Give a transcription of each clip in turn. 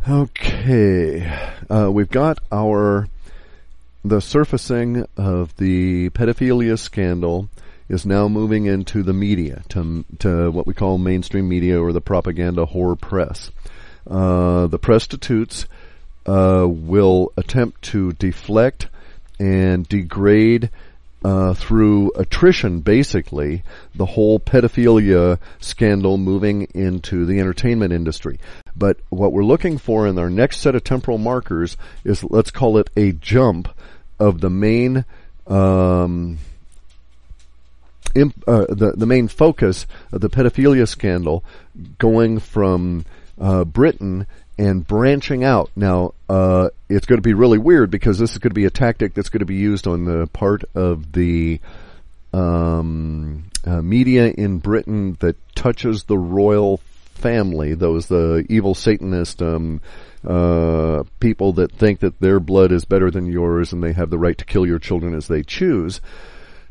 Okay, we've got the surfacing of the pedophilia scandal is now moving into the media, to what we call mainstream media or the propaganda whore press. The prostitutes will attempt to deflect and degrade through attrition, basically, the whole pedophilia scandal moving into the entertainment industry. But what we're looking for in our next set of temporal markers is, let's call it a jump of the main the main focus of the pedophilia scandal, going from Britain and branching out. Now, it's going to be really weird because this is going to be a tactic that's going to be used on the part of the media in Britain that touches the royal family, the evil Satanist people that think that their blood is better than yours and they have the right to kill your children as they choose.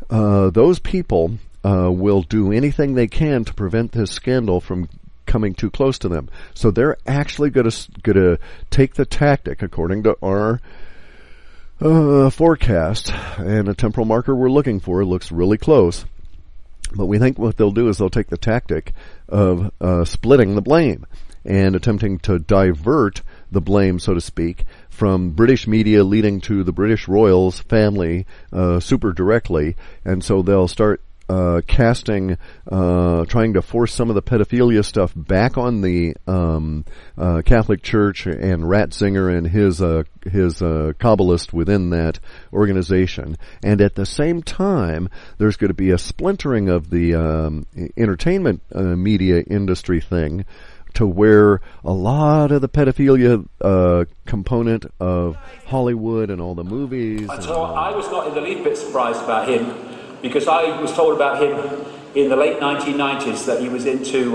Those people will do anything they can to prevent this scandal from coming too close to them. So they're actually going to take the tactic, according to our forecast, and a temporal marker we're looking for looks really close. But we think what they'll do is they'll take the tactic of splitting the blame and attempting to divert the blame, so to speak, from British media leading to the British royals family super directly. And so they'll start trying to force some of the pedophilia stuff back on the Catholic Church and Ratzinger and his Kabbalist within that organization. And at the same time, there's going to be a splintering of the entertainment media industry thing, to where a lot of the pedophilia component of Hollywood and all the movies. So I was not in the least bit surprised about him, because I was told about him in the late 1990s that he was into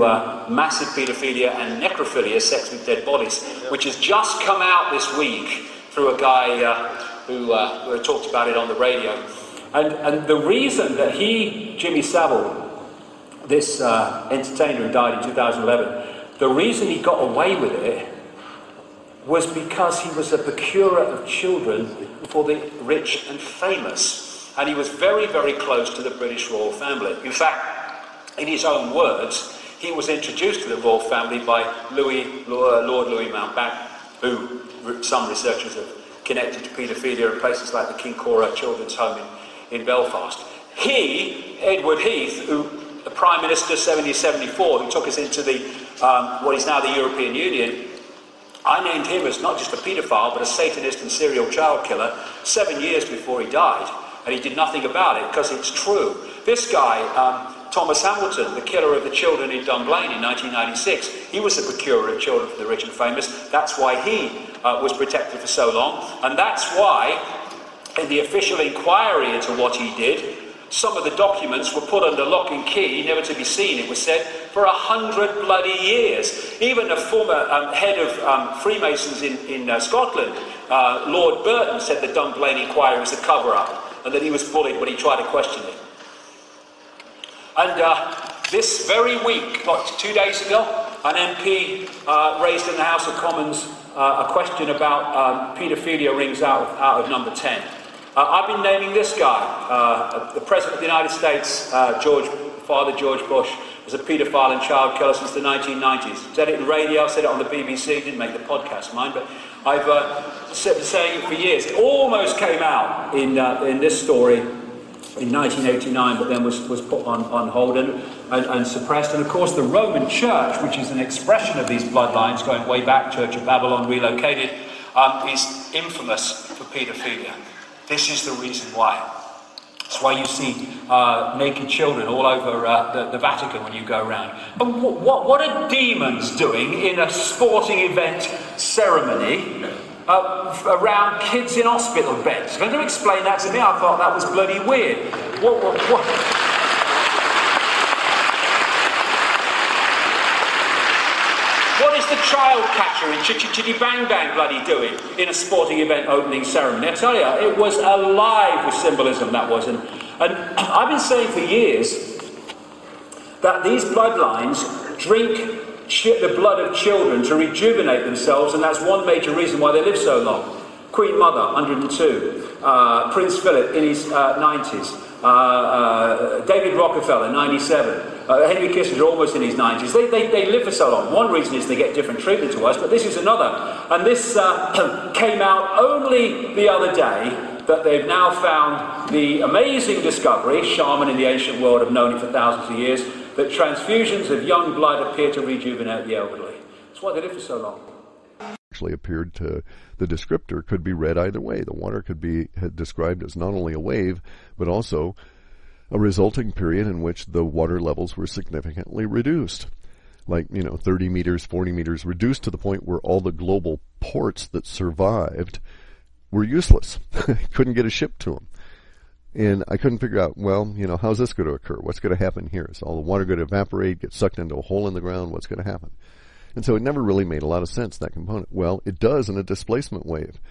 massive paedophilia and necrophilia, sex with dead bodies, which has just come out this week through a guy who talked about it on the radio. And the reason that Jimmy Savile, this entertainer who died in 2011, the reason he got away with it was because he was a procurer of children for the rich and famous. And he was very, very close to the British royal family. In fact, in his own words, he was introduced to the royal family by Lord Louis Mountbatten, who some researchers have connected to paedophilia in places like the King Cora Children's Home in Belfast. Edward Heath, the Prime Minister 70-74, who took us into the what is now the European Union, I named him as not just a paedophile, but a Satanist and serial child killer 7 years before he died. And he did nothing about it, because it's true. This guy, Thomas Hamilton, the killer of the children in Dunblane in 1996, he was a procurer of children for the rich and famous. That's why he was protected for so long. And that's why, in the official inquiry into what he did, some of the documents were put under lock and key, never to be seen, it was said, for 100 bloody years. Even a former head of Freemasons in Scotland, Lord Burton, said the Dunblane inquiry was a cover-up, and that he was bullied when he tried to question it. And this very week, 2 days ago, an MP raised in the House of Commons a question about paedophilia rings out of number 10. I've been naming this guy. The President of the United States, Father George Bush, was a paedophile and child killer since the 1990s. Said it in radio, said it on the BBC, didn't make the podcast, mind, but I've been saying it for years. It almost came out in this story in 1989, but then was put on hold and suppressed. And of course the Roman Church, which is an expression of these bloodlines going way back, Church of Babylon relocated, is infamous for paedophilia. This is the reason why. That's why you see naked children all over the Vatican when you go around. And what are demons doing in a sporting event ceremony around kids in hospital beds? Can you explain that to me? I thought that was bloody weird. What is the child catcher in Chitty Chitty Bang Bang bloody doing in a sporting event opening ceremony? I tell you, it was alive with symbolism, that was. And I've been saying for years that these bloodlines drink the blood of children to rejuvenate themselves, and that's one major reason why they live so long. Queen Mother, 102. Prince Philip in his 90s. David Rockefeller, 97. Henry Kissinger, almost in his 90s. They live for so long. One reason is they get different treatment to us, but this is another. And this came out only the other day, that they've now found the amazing discovery, shaman in the ancient world have known it for thousands of years, that transfusions of young blood appear to rejuvenate the elderly. That's why they live for so long. Actually appeared to, the descriptor could be read either way. The water could be described as not only a wave, but also a resulting period in which the water levels were significantly reduced. Like, 30 meters, 40 meters, reduced to the point where all the global ports that survived were useless. Couldn't get a ship to them. And I couldn't figure out, how's this going to occur? What's going to happen here? Is all the water going to evaporate, get sucked into a hole in the ground? What's going to happen? And so it never really made a lot of sense, that component. Well, it does in a displacement wave.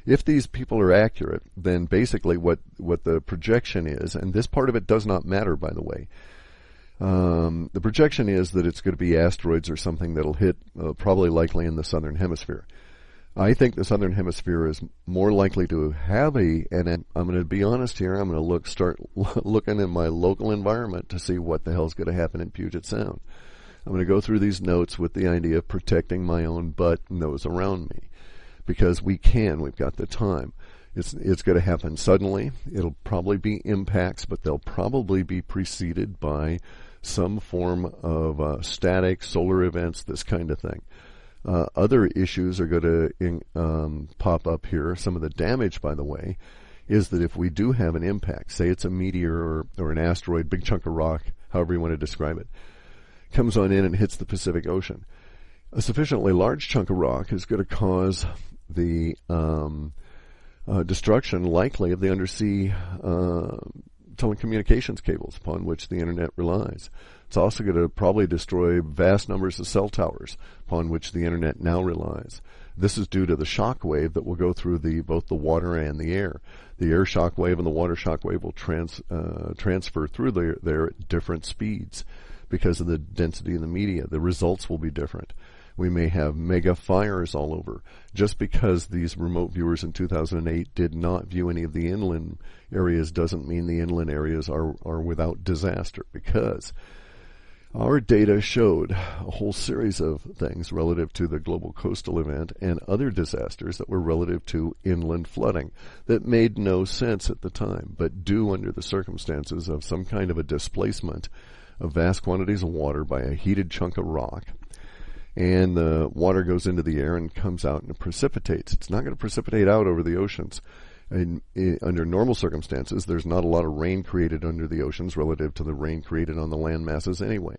If these people are accurate, then basically what the projection is, and this part of it does not matter, by the way, the projection is that it's going to be asteroids or something that'll hit probably likely in the southern hemisphere. I think the southern hemisphere is more likely to have and I'm going to be honest here, I'm going to start looking in my local environment to see what the hell's going to happen in Puget Sound. I'm going to go through these notes with the idea of protecting my own butt and those around me. Because we've got the time. It's going to happen suddenly. It'll probably be impacts, but they'll probably be preceded by some form of static solar events, this kind of thing. Other issues are going to pop up here. Some of the damage, by the way, is that if we do have an impact, say it's a meteor or an asteroid, big chunk of rock, however you want to describe it, comes on in and hits the Pacific Ocean. A sufficiently large chunk of rock is going to cause the destruction, likely, of the undersea telecommunications cables upon which the internet relies. It's also going to probably destroy vast numbers of cell towers upon which the internet now relies. This is due to the shock wave that will go through both the water and the air. The air shock wave and the water shock wave will transfer through there at different speeds because of the density of the media. The results will be different. We may have mega fires all over. Just because these remote viewers in 2008 did not view any of the inland areas doesn't mean the inland areas are without disaster, because our data showed a whole series of things relative to the global coastal event and other disasters that were relative to inland flooding that made no sense at the time, but do under the circumstances of some kind of a displacement of vast quantities of water by a heated chunk of rock. And the water goes into the air and comes out and it precipitates. It's not going to precipitate out over the oceans. Under normal circumstances, there's not a lot of rain created under the oceans relative to the rain created on the land masses anyway.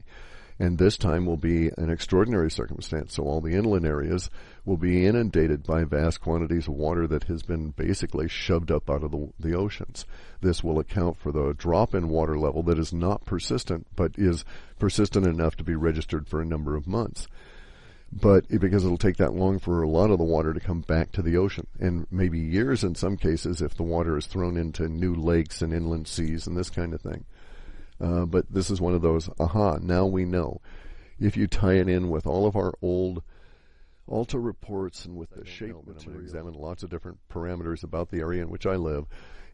And this time will be an extraordinary circumstance. So all the inland areas will be inundated by vast quantities of water that has been basically shoved up out of the oceans. This will account for the drop in water level that is not persistent, but is persistent enough to be registered for a number of months. But because it'll take that long for a lot of the water to come back to the ocean, and maybe years in some cases if the water is thrown into new lakes and inland seas and this kind of thing. But this is one of those, now we know. If you tie it in with all of our old Alta reports and with the shape material, examine lots of different parameters about the area in which I live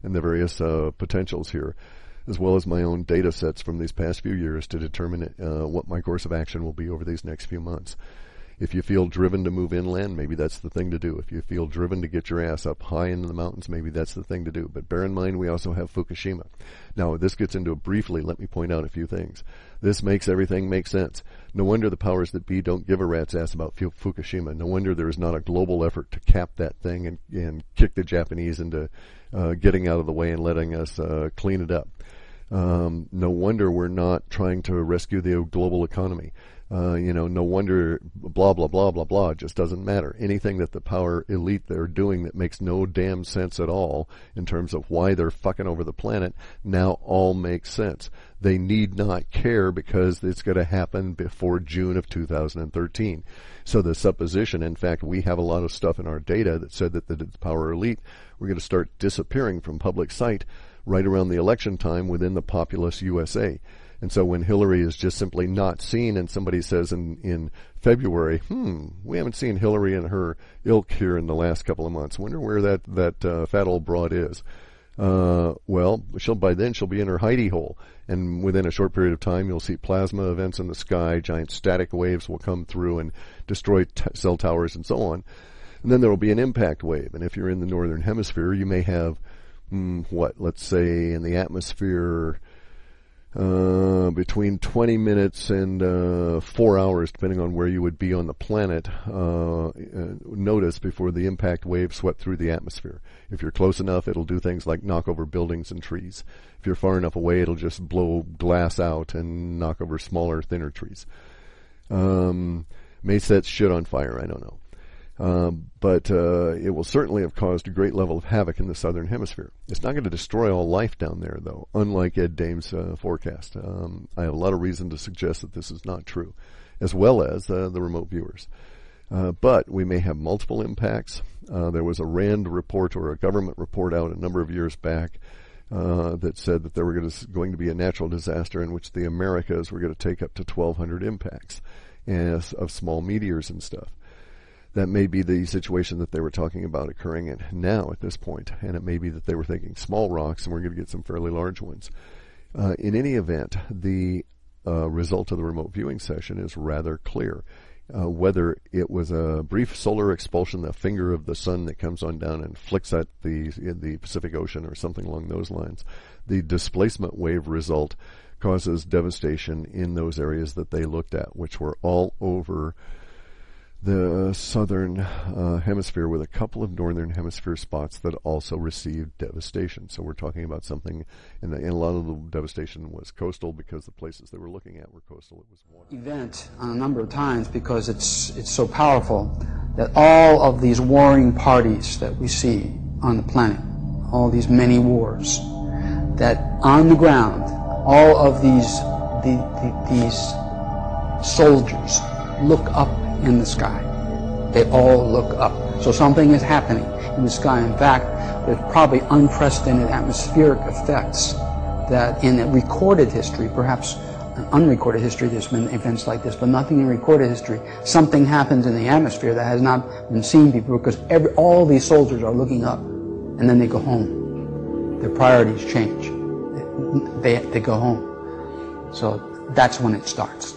and the various potentials here, as well as my own data sets from these past few years to determine what my course of action will be over these next few months. If you feel driven to move inland, maybe that's the thing to do. If you feel driven to get your ass up high into the mountains, maybe that's the thing to do. But bear in mind, we also have Fukushima. Now, this gets into it briefly. Let me point out a few things. This makes everything make sense. No wonder the powers that be don't give a rat's ass about Fukushima. No wonder there is not a global effort to cap that thing and kick the Japanese into getting out of the way and letting us clean it up. No wonder we're not trying to rescue the global economy. No wonder blah, blah, blah, blah, blah. It just doesn't matter. Anything that the power elite they're doing that makes no damn sense at all in terms of why they're fucking over the planet now all makes sense. They need not care because it's going to happen before June of 2013. So the supposition, in fact, we have a lot of stuff in our data that said that the power elite were going to start disappearing from public sight right around the election time within the populous USA. And so when Hillary is just simply not seen, and somebody says in February, we haven't seen Hillary and her ilk here in the last couple of months. Wonder where that fat old broad is. Well, by then she'll be in her hidey hole, and within a short period of time you'll see plasma events in the sky, giant static waves will come through and destroy cell towers and so on. And then there will be an impact wave, and if you're in the northern hemisphere, you may have, let's say in the atmosphere, between 20 minutes and 4 hours, depending on where you would be on the planet, notice before the impact wave swept through the atmosphere. If you're close enough, it'll do things like knock over buildings and trees. If you're far enough away, it'll just blow glass out and knock over smaller, thinner trees. May set shit on fire, I don't know. But it will certainly have caused a great level of havoc in the southern hemisphere. It's not going to destroy all life down there, though, unlike Ed Dame's forecast. I have a lot of reason to suggest that this is not true, as well as the remote viewers. But we may have multiple impacts. There was a RAND report or a government report out a number of years back that said that there were going to be a natural disaster in which the Americas were going to take up to 1,200 impacts of small meteors and stuff. That may be the situation that they were talking about occurring now at this point, and it may be that they were thinking small rocks, and we're going to get some fairly large ones. In any event, the result of the remote viewing session is rather clear. Whether it was a brief solar expulsion, the finger of the sun that comes on down and flicks at the Pacific Ocean or something along those lines, the displacement wave result causes devastation in those areas that they looked at, which were all over the southern hemisphere, with a couple of northern hemisphere spots that also received devastation. So we're talking about something, and a lot of the devastation was coastal, because the places they were looking at were coastal. It was water. Event on a number of times, because it's so powerful that all of these warring parties that we see on the planet, all these many wars, that on the ground, all of these soldiers look up in the sky. They all look up. So something is happening in the sky. In fact, there's probably unprecedented atmospheric effects that in recorded history, perhaps in unrecorded history, there's been events like this, but nothing in recorded history. Something happens in the atmosphere that has not been seen before, because all these soldiers are looking up, and then they go home. Their priorities change. They go home. So that's when it starts.